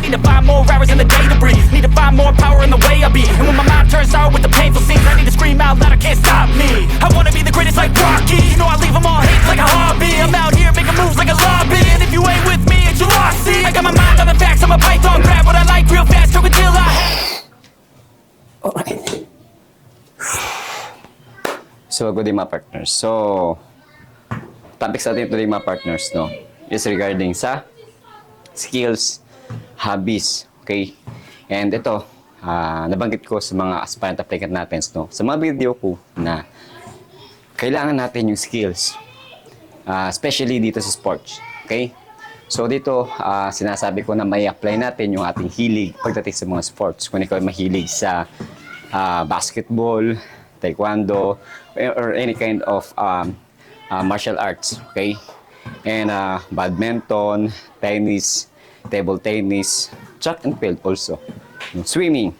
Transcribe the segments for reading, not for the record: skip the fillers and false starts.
need to find more hours in the day to breathe. Need to find more power in the way I be. And when my mind turns sour with the painful scenes, I need to scream out loud, I can't stop me. I wanna be the greatest like Rocky. You know I leave them all hate like a hobby. I'm out here making moves like a lobby. And if you ain't with me, it's your loss, see. I got my mind on the facts, I'm a python. Grab what I like real fast, choke until I... Alright. So, good day mga partners. So, topics natin today mga partners, no, is regarding sa skills, hobbies, okay? And ito, nabanggit ko sa mga aspirant applicant natin, no, sa mga video ko na kailangan natin yung skills, especially dito sa sports, okay? So dito, sinasabi ko na may apply natin yung ating hilig pagdating sa mga sports. Kung ikaw ay mahilig sa basketball, taekwondo, or any kind of martial arts, okay? And badminton, tennis, table tennis, track and field also, swimming.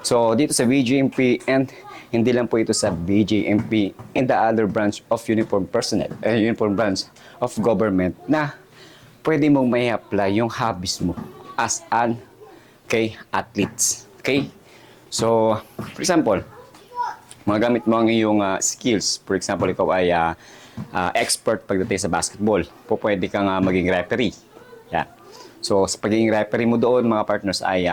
So dito sa VJMP, and hindi lang po ito sa VJMP and the other branch of uniform personnel, uniform branch of government, na pwede mong may apply yung hobbies mo as an athletes, okay? So for example, magamit mo ang iyong skills. For example, ikaw ay expert pagdating sa basketball. Pwede kang maging referee. Yeah. So, sa pagiging referee mo doon, mga partners, ay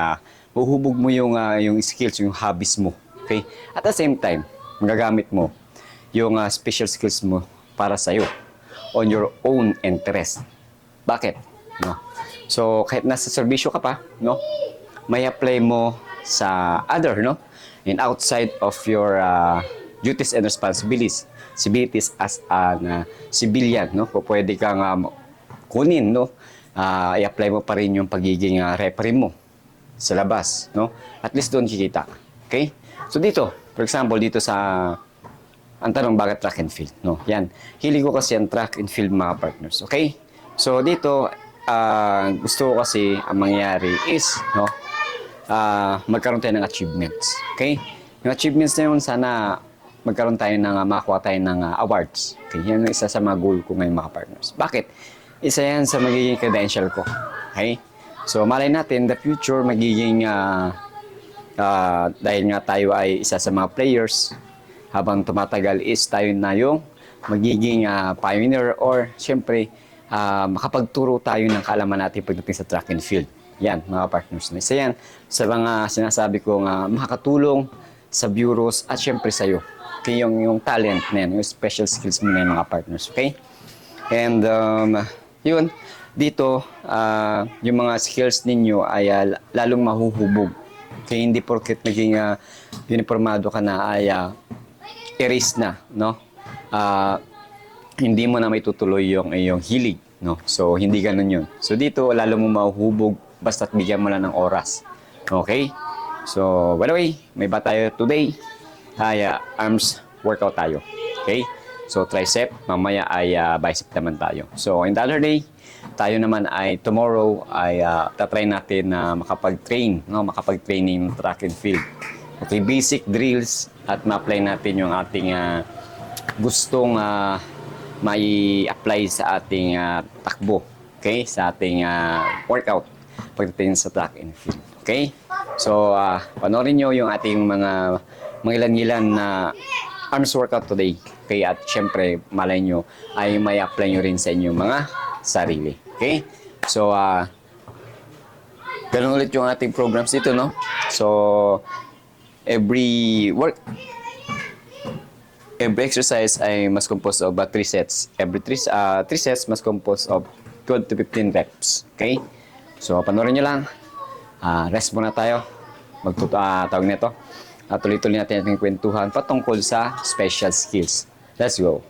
mahuhubog mo yung skills, yung hobbies mo. Okay? At the same time, magagamit mo yung special skills mo para sa'yo on your own interest. Bakit? No? So, kahit nasa serbisyo ka pa, no, may apply mo sa other, no? And outside of your duties and responsibilities as an civilian, no? Pwede kang kunin, no? I-apply mo pa rin yung pagiging referee mo sa labas, no? At least doon kikita. Okay? So dito, for example, dito sa ang tanong, bakit track and field, no? Yan. Hilig ko kasi ang track and field, mga partners. Okay? So dito, gusto ko kasi ang mangyari is, no, magkaroon tayo ng achievements. Okay? Yung achievements na yun, sana magkaroon tayo ng, makakuha tayo ng awards. Okay? Yan ang isa sa mga goal ko ngayon, mga partners. Bakit? Isa yan sa magiging credential ko. Okay? So, malay natin, the future, magiging, dahil nga tayo ay isa sa mga players, habang tumatagal is tayo na yung magiging pioneer, or syempre, makapagturo tayo ng kaalaman natin pagdating sa track and field. Yan, mga partners. Isa yan sa mga sinasabi ko nga makakatulong sa bureaus at syempre sa'yo. Okay, yung talent na yan, yung special skills mo na yan, mga partners. Okay? And yun, dito, yung mga skills ninyo ay lalong mahuhubog. Okay, hindi porket naging uniformado ka na ay erase na, no? Hindi mo na may tutuloy yung hilig, no? So, hindi ganun yun. So, dito, lalo mo mahuhubog basta't bigyan mo lang ng oras. Okay? So, by the way, may ba tayo today? Arms workout tayo. Okay? So, tricep, mamaya ay bicep naman tayo. So, in the other day, tayo naman ay tomorrow ay tatry natin na makapag-train, no? Makapag-training track and field. Okay, basic drills at ma-apply natin yung ating gustong mai-apply sa ating takbo. Okay? Sa ating workout pagdating sa track and field. Okay? So, panoorin nyo yung ating mga ilan-ilan na arms workout today. Okay? At syempre, malay nyo ay may apply nyo rin sa inyong mga sarili. Okay? So, ganun ulit yung ating programs dito, no? So, every exercise ay mas composed of 3 sets. Every 3 sets must compose of 12 to 15 reps. Okay? So, panoorin nyo lang. Rest muna tayo. Tawag nito. Tuloy-tuloy natin ating kwentuhan patungkol sa special skills. Let's go.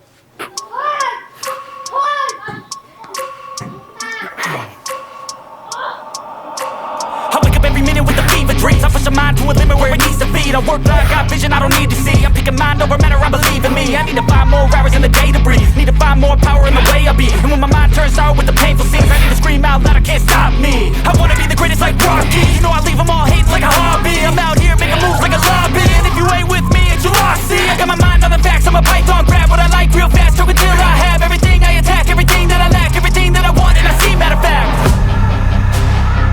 I wake up every minute with the fever dreams. I push my mind to a limit where it needs to be. I work blind, got vision I don't need to see. I'm picking mind over matter, I believe in me. I need to find more hours in the day to breathe. Need to find more power in the way I be. And when my mind turns sour with the painful scenes, I need to scream out loud, I can't stop me. I wanna be the greatest like Rocky. You know I leave them all hating like a hobby. I'm out here making moves like a lobby. And if you ain't with me, it's your loss, see. I got my mind on the facts, I'm a python. Grab what I like real fast, choke until I have everything. I attack everything that I lack, everything that I want, and I see, matter of fact.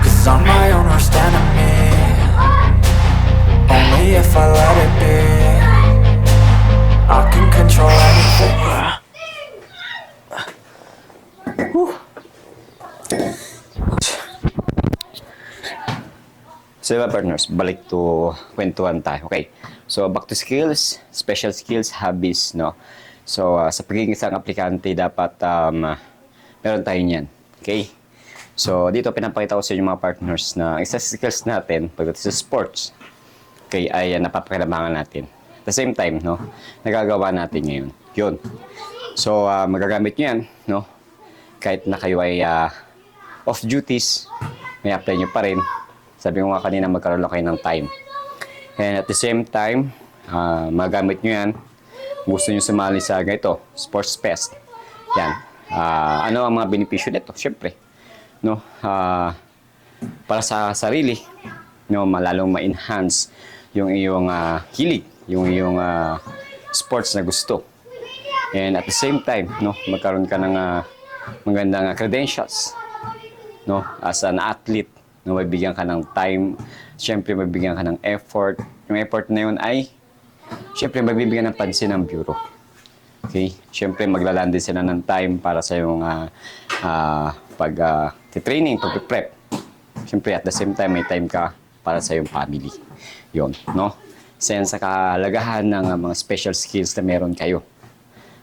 'Cause on my own So mga partners, balik to kwentuhan tayo. Okay. So back to skills, special skills, hobbies, no. So sa pagiging isang aplikante dapat meron tayo niyan. Okay? So dito pinapakita ko sa inyo mga partners na isa sa skills natin pagdating sa sports, okay, ay napapakinabangan natin. At the same time, no, nagagawa natin ngayon. Yun. So magagamit niyo yan, no. Kahit na kayo ay off duties, may apply nyo pa rin. Sabi ko nga kanina, magkaroon lang kayo ng time. And at the same time, magamit nyo yan. Gusto nyo sumali sa ganito, Sports Fest. Yan. Ano ang mga benepisyo nito? Siyempre, no, para sa sarili, no, malalong ma-enhance yung iyong hilig, yung iyong sports na gusto. And at the same time, no, magkaroon ka ng magandang credentials, no, as an athlete. No, mabibigyan ka ng time, siyempre mabibigyan ka ng effort. Yung effort na yun ay, siyempre mabibigyan ng pansin ng bureau. Okay? Siyempre maglalaan din sila ng time para sa yung pag-training, pag-prep. Siyempre at the same time, may time ka para sa yung family. Yun, no? Sa kahalagahan ng mga special skills na meron kayo.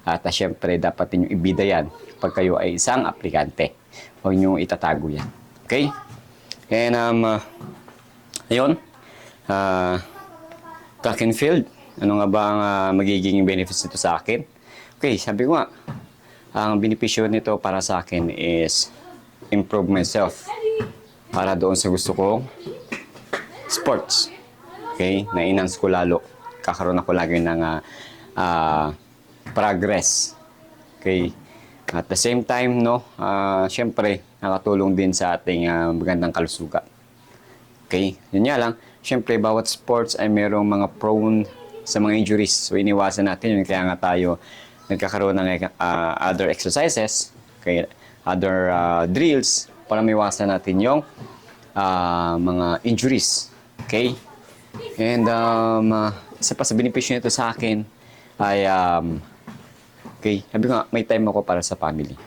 At siyempre, dapat ninyong ibida yan pag kayo ay isang aplikante. Huwag ninyong itatago yan. Okay? And, ayun, track and field. Ano nga ba ang magiging benefits nito sa akin? Okay, sabi ko nga, ang benepisyo nito para sa akin is improve myself para doon sa gusto kong sports. Okay, na-enhance ko lalo. Kakaroon ako lagi ng progress. Okay, at the same time, no, syempre, nakatulong din sa ating magandang kalusugan. Okay? Yun nga lang, syempre, bawat sports ay mayroong mga prone sa mga injuries. So, iniwasan natin yun. Kaya nga tayo nagkakaroon ng other exercises, okay, other drills, para maiwasan natin yung mga injuries. Okay? And, isa pa sa benepisyo nito sa akin ay, okay, sabi nga, may time ako para sa family.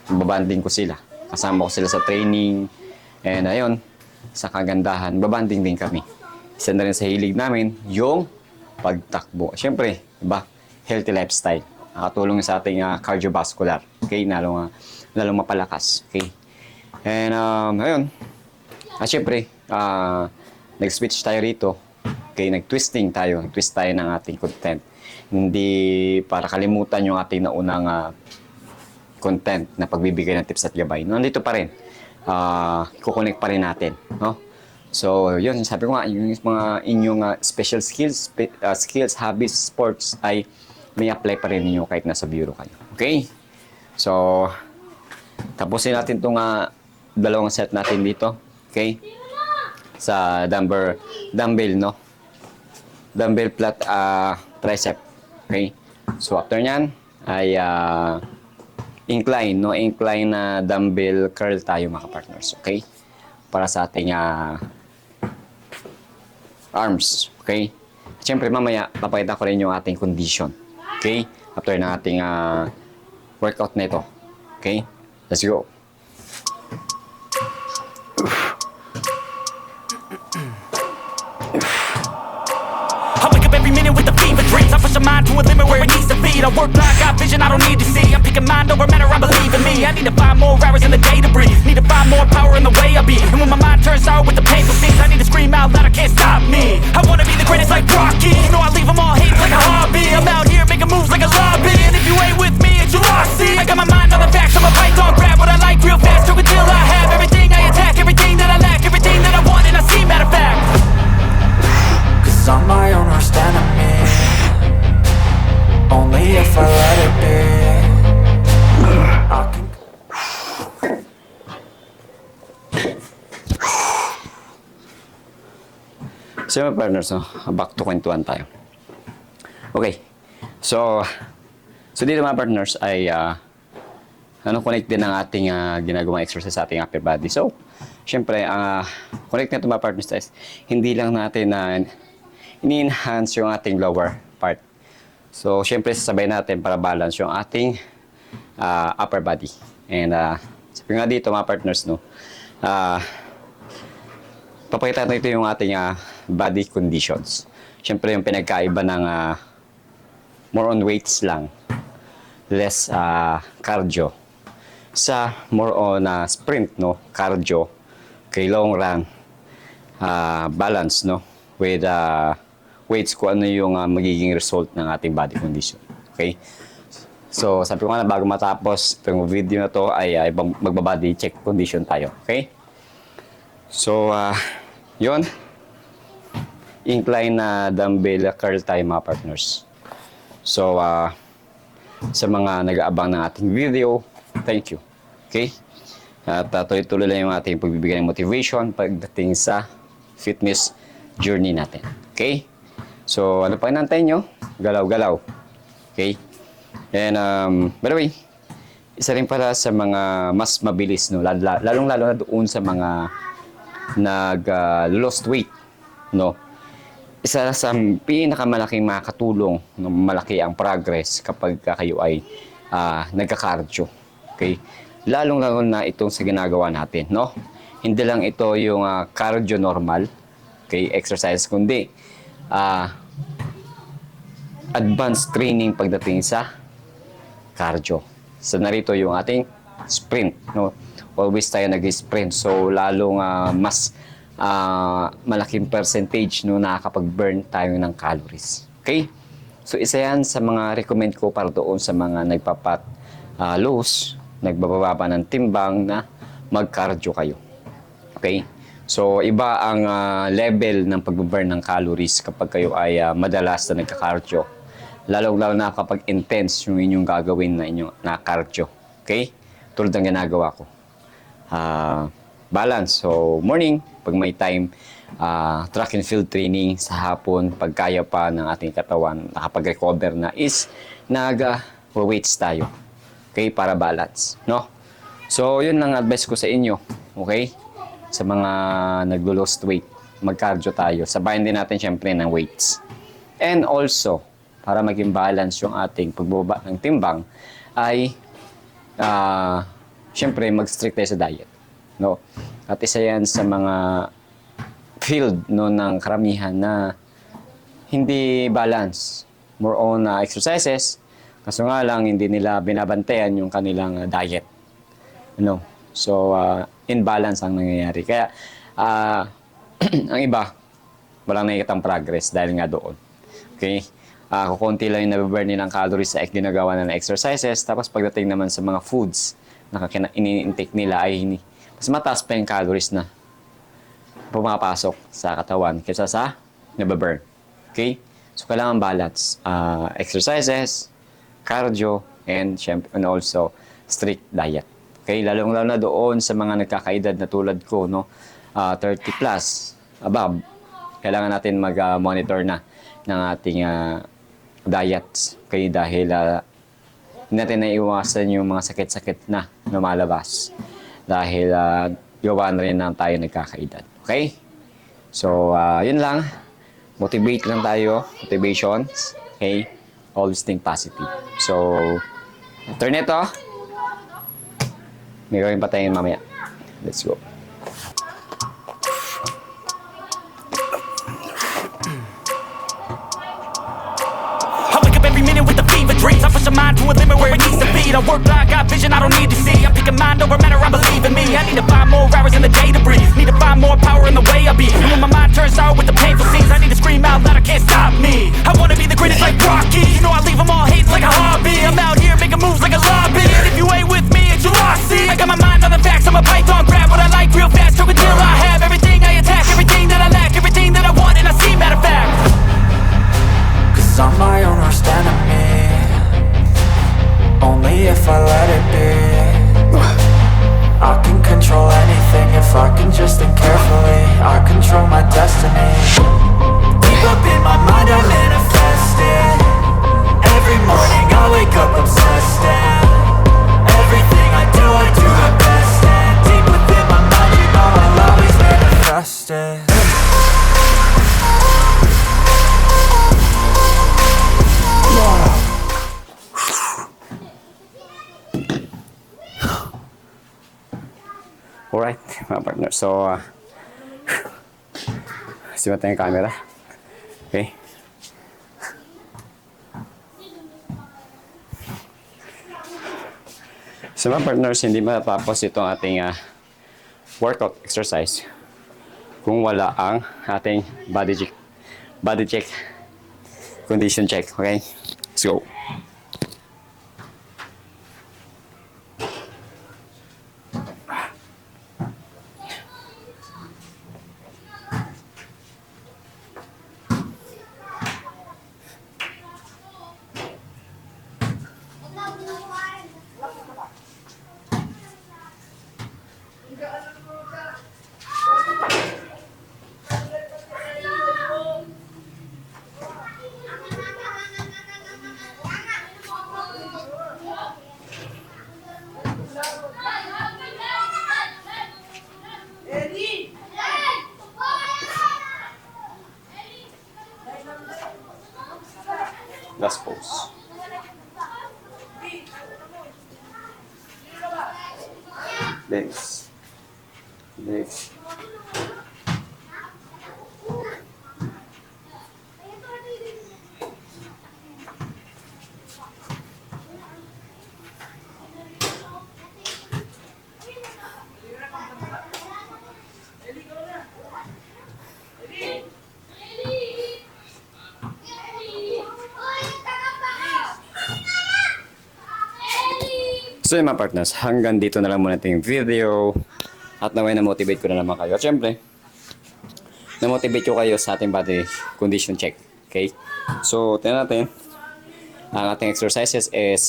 Babanding ko sila. Kasama ko sila sa training. And ayun, sa kagandahan, babanding din kami. Isa na rin sa hilig namin, yung pagtakbo. Siyempre, diba? Healthy lifestyle. Nakatulong sa ating cardiovascular. Okay? Lalong mapalakas. Okay? And ayun. Siyempre, nag-switch tayo rito. Okay? Nag-twisting tayo. Nag-twist tayo ng ating content. Hindi para kalimutan yung ating naunang content na pagbibigay ng tips at gabay. Nandito pa rin. Kukonek pa rin natin. No? So, yun. Sabi ko nga, yung mga inyong special skills, hobbies, sports, ay may apply pa rin ninyo kahit nasa bureau kayo. Okay? So, tapusin natin itong dalawang set natin dito. Okay? Sa dumbbell, no? Dumbbell flat tricep. Okay? So, after nyan, ay incline, no? Incline na dumbbell curl tayo mga partners, okay? Para sa ating arms, okay? Siyempre mamaya, papakita ko rin yung ating condition, okay? After ng ating workout na ito, okay? Let's go! Every minute with the fever dreams, I push my mind to a limit where it needs to be. I work blind, got vision I don't need to see. I'm picking mind over matter, I believe in me. I need to find more hours in the day to breathe. Need to find more power in the way I be. And when my mind turns sour with the painful scenes, I need to scream out loud, I can't stop me. I wanna be the greatest like Rocky. You know I leave them all hate like a hobby. I'm out here making moves like a lobby. And if you ain't with me, it's your loss, see. I got my mind on the facts, I'm a python, grab what I like real fast. Took until I have everything I attack, everything that I lack, everything that I want, and I see, matter of fact. Cause I'm my own worst enemy. Only if I let it be. I can So mga partners, no? Back to kwentuhan tayo. Okay. So dito mga partners ay connect din ang ating ginagawang exercise sa ating upper body. So, syempre, connect na ito mga partners is hindi lang natin ini-enhance yung ating lower part. So, syempre, sasabay natin para balance yung ating upper body. And sabi nga dito mga partners, no, papakita natin ito yung ating body conditions. Siyempre yung pinagkaiba ng more on weights lang, less cardio. Sa more on sprint, no, cardio, kay long run, balance, no, with weights, kung ano yung magiging result ng ating body condition. Okay? So, sabi ko nga na bago matapos itong video na to ay magbabody check condition tayo. Okay? So, yun. Incline na dumbbell curl tayo mga partners. So, sa mga nag-aabang ng ating video, thank you. Okay? At tuloy-tuloy lang yung ating pagbibigay ng motivation pagdating sa fitness journey natin. Okay? So, ano pa inantay nyo? Galaw-galaw. Okay? And, by the way, isa rin pala sa mga mas mabilis, no? Lalong-lalo na doon sa mga nag-lost weight, no? Isa sa pinakamalaking makakatulong, no? Malaki ang progress kapag kayo ay nagka-cardio. Okay? Lalong-lalo na itong sa ginagawa natin, no? Hindi lang ito yung cardio normal, okay, exercise, kundi advanced training pagdating sa cardio. So narito yung ating sprint, no? Always tayo nag-sprint, so lalong mas malaking percentage, no, nakakapag-burn tayo ng calories. Okay? So isa yan sa mga recommend ko para doon sa mga nagpapat lose, nagbababa ng timbang na mag-cardio kayo. Okay? So iba ang level ng pag-burn ng calories kapag kayo ay madalas na nagka-cardio. Lalo na kapag intense yung inyong gagawin na cardio. Okay? Tulad ng ginagawa ko. Balance. So, morning, pag may time, track and field training. Sa hapon, pag kaya pa ng ating katawan, nakapag-recover na, is nag-weights tayo. Okay? Para balance. No? So, yun lang advice ko sa inyo. Okay? Sa mga nag-lost weight, mag-cardio tayo. Sabayan din natin syempre ng weights. And also, para maging balance yung ating pagbaba ng timbang, ay syempre mag-strict tayo sa diet. No? At isa yan sa mga field, no, ng karamihan na hindi balance. More on exercises, kaso nga lang hindi nila binabantayan yung kanilang diet. No? So, imbalance ang nangyayari. Kaya, ang iba, walang nakikitang progress dahil nga doon. Okay? Kukunti lang yung nabiburn nilang calories sa ginagawa na exercises. Tapos pagdating naman sa mga foods na ini-intake nila ay mas mataas pa yung calories na pumapasok sa katawan kaysa sa nabiburn. Okay? So, kailangan balance. Exercises, cardio, and also strict diet. Okay? Lalong-lalo na doon sa mga nagkakaedad na tulad ko, no? 30 plus, above. Kailangan natin mag-monitor na ng ating diets. Okay? Dahil hindi natin naiiwasan yung mga sakit-sakit na lumalabas. Dahil gawa na rin na tayo nagkakaedad. Okay? So, yun lang. Motivate lang tayo. Motivations. Okay? Always think positive. So, after nito, may gawin pa tayo mamaya. Let's go. Every minute with the fever dreams, I push my mind to a limit where it needs to be. I work blind, got vision I don't need to see. I'm picking mind over matter, I believe in me. I need to find more hours in the day to breathe. Need to find more power in the way I be. And when my mind turns sour with the painful scenes, I need to scream out loud, I can't stop me. I wanna be the greatest like Rocky. You know I leave them all hating like a hobby. I'm out here making moves like a lobby. And if you ain't with me, it's your loss, see. I got my mind on the facts, I'm a python, grab what I like real fast. Stroke until I have everything I attack, everything that I lack, everything that I want, and I see, matter of fact. Cause I'm my own worst enemy. Only if I let it be. I can control anything if I can just think carefully. I control my destiny. Deep up in my mind I manifest it. Every morning I wake up obsessed, and everything I do the best. And deep within my mind, you know I'll always manifest it. Alright, mga partner. So, Simat na yung camera. Okay. So mga partners, hindi matatapos itong ating workout exercise kung wala ang ating body check, condition check. Okay? Let's go. Last pose. Legs. Legs. So yun mga partners, hanggang dito na lang muna yung video at naway na-motivate ko na naman kayo. At syempre, na-motivate ko kayo sa ating body condition check. Okay? So, tingnan natin. Ang ating exercises is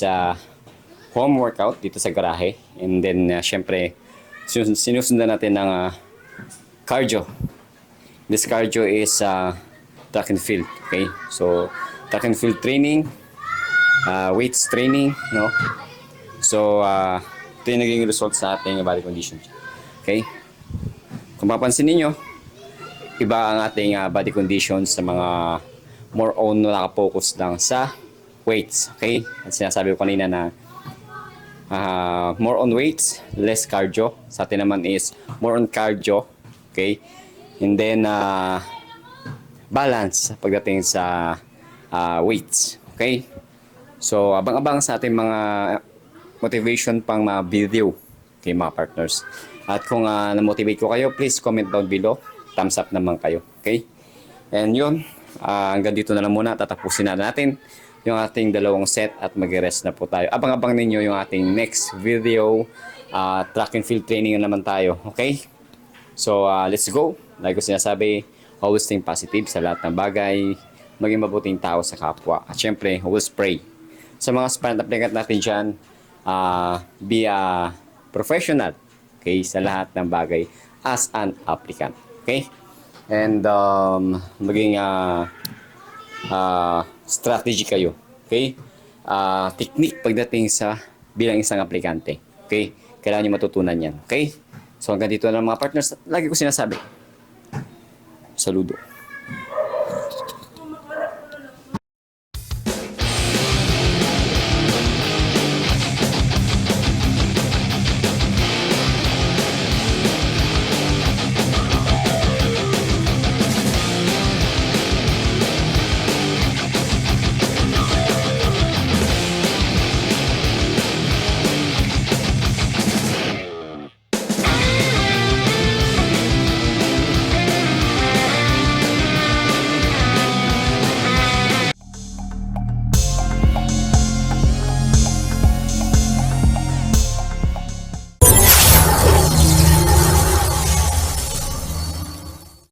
home workout dito sa garahe. And then, syempre, sinusundan natin ng cardio. This cardio is track and field. Okay? So, track and field training, weights training, no? So, ito yung naging result sa ating body condition. Okay? Kung mapansin ninyo, iba ang ating body condition sa mga more on nakapokus lang sa weights. Okay? At sinasabi ko kanina na more on weights, less cardio. Sa atin naman is more on cardio. Okay? And then, balance pagdating sa weights. Okay? So, abang-abang sa ating mga motivation pang mga video. Okay, mga partners. At kung na-motivate ko kayo, please comment down below. Thumbs up naman kayo. Okay? And yun, hanggang dito na lang muna. Tatapusin na natin yung ating dalawang set at mag-rest na po tayo. Abang-abang ninyo yung ating next video. Track and field training na naman tayo. Okay? So, let's go. Like ko sinasabi, always think positive sa lahat ng bagay. Maging mabuting tao sa kapwa. At syempre, always pray. Sa mga aspirant applicant natin dyan, be a professional, okay, sa lahat ng bagay as an applicant, okay? And maging strategy kayo, okay? Technique pagdating sa bilang isang aplikante, okay? Kailangan nyo matutunan yan, okay? So hanggang dito na mga partners, lagi ko sinasabi, saludo.